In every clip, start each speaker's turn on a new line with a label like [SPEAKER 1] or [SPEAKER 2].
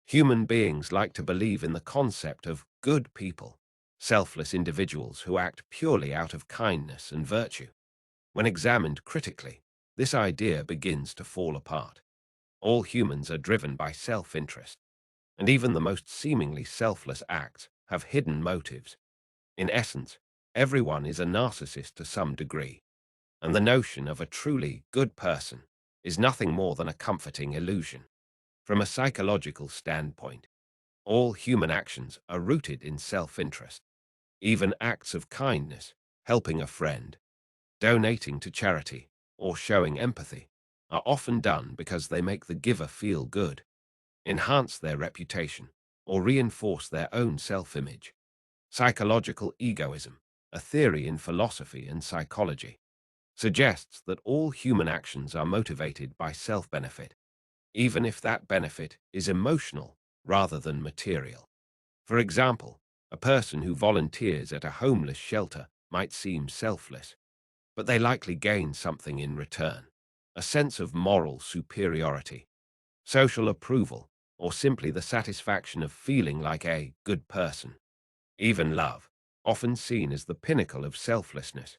[SPEAKER 1] Human beings like to believe in the concept of good people, selfless individuals who act purely out of kindness and virtue. When examined critically, this idea begins to fall apart. All humans are driven by self-interest, and even the most seemingly selfless acts have hidden motives. In essence, everyone is a narcissist to some degree, and the notion of a truly good person is nothing more than a comforting illusion. From a psychological standpoint, all human actions are rooted in self-interest. Even acts of kindness, helping a friend, donating to charity, or showing empathy, are often done because they make the giver feel good, enhance their reputation, or reinforce their own self-image. Psychological egoism, a theory in philosophy and psychology, suggests that all human actions are motivated by self-benefit, even if that benefit is emotional rather than material. For example, a person who volunteers at a homeless shelter might seem selfless, but they likely gain something in return: a sense of moral superiority, social approval, or simply the satisfaction of feeling like a good person. Even love, often seen as the pinnacle of selflessness,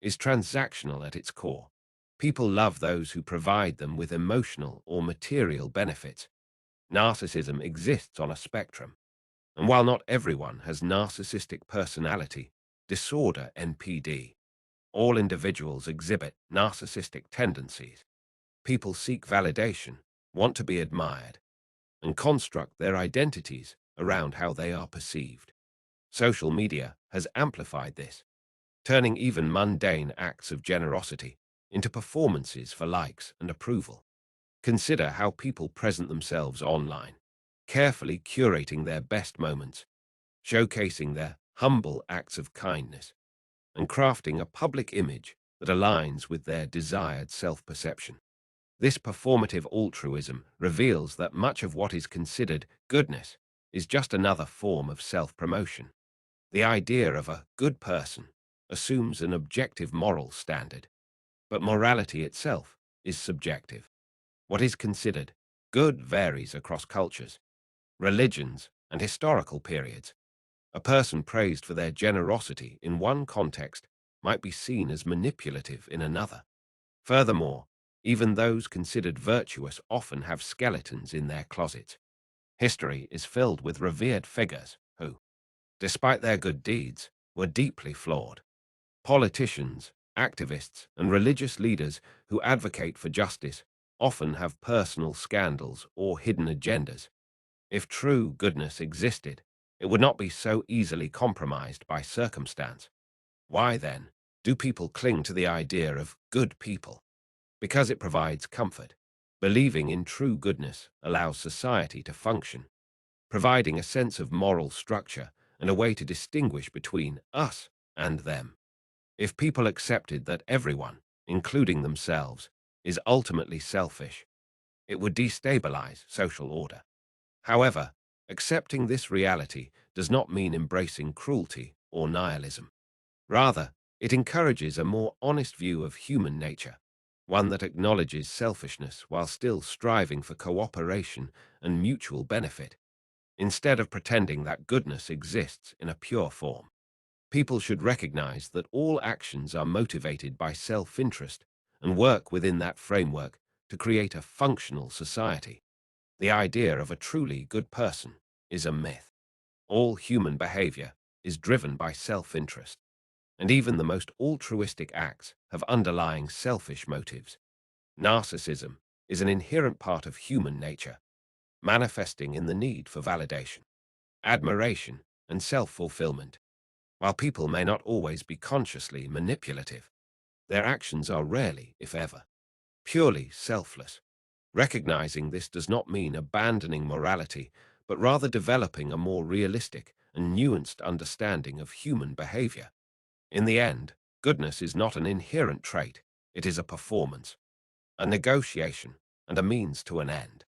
[SPEAKER 1] is transactional at its core. People love those who provide them with emotional or material benefits. Narcissism exists on a spectrum, and while not everyone has narcissistic personality disorder (NPD), all individuals exhibit narcissistic tendencies. People seek validation, want to be admired, and construct their identities around how they are perceived. Social media has amplified this, turning even mundane acts of generosity into performances for likes and approval. Consider how people present themselves online, carefully curating their best moments, showcasing their humble acts of kindness, and crafting a public image that aligns with their desired self-perception. This performative altruism reveals that much of what is considered goodness is just another form of self-promotion. The idea of a good person assumes an objective moral standard, but morality itself is subjective. What is considered good varies across cultures, religions, and historical periods. A person praised for their generosity in one context might be seen as manipulative in another. Furthermore, even those considered virtuous often have skeletons in their closets. History is filled with revered figures who, despite their good deeds, were deeply flawed. Politicians, activists, and religious leaders who advocate for justice often have personal scandals or hidden agendas. If true goodness existed, it would not be so easily compromised by circumstance. Why, then, do people cling to the idea of good people? Because it provides comfort. Believing in true goodness allows society to function, providing a sense of moral structure and a way to distinguish between us and them. If people accepted that everyone, including themselves, is ultimately selfish, it would destabilize social order. However, accepting this reality does not mean embracing cruelty or nihilism. Rather, it encourages a more honest view of human nature, one that acknowledges selfishness while still striving for cooperation and mutual benefit. Instead of pretending that goodness exists in a pure form, people should recognize that all actions are motivated by self-interest and work within that framework to create a functional society. The idea of a truly good person is a myth. All human behavior is driven by self-interest, and even the most altruistic acts have underlying selfish motives. Narcissism is an inherent part of human nature, manifesting in the need for validation, admiration, and self-fulfillment. While people may not always be consciously manipulative, their actions are rarely, if ever, purely selfless. Recognizing this does not mean abandoning morality, but rather developing a more realistic and nuanced understanding of human behavior. In the end, goodness is not an inherent trait, it is a performance, a negotiation, and a means to an end.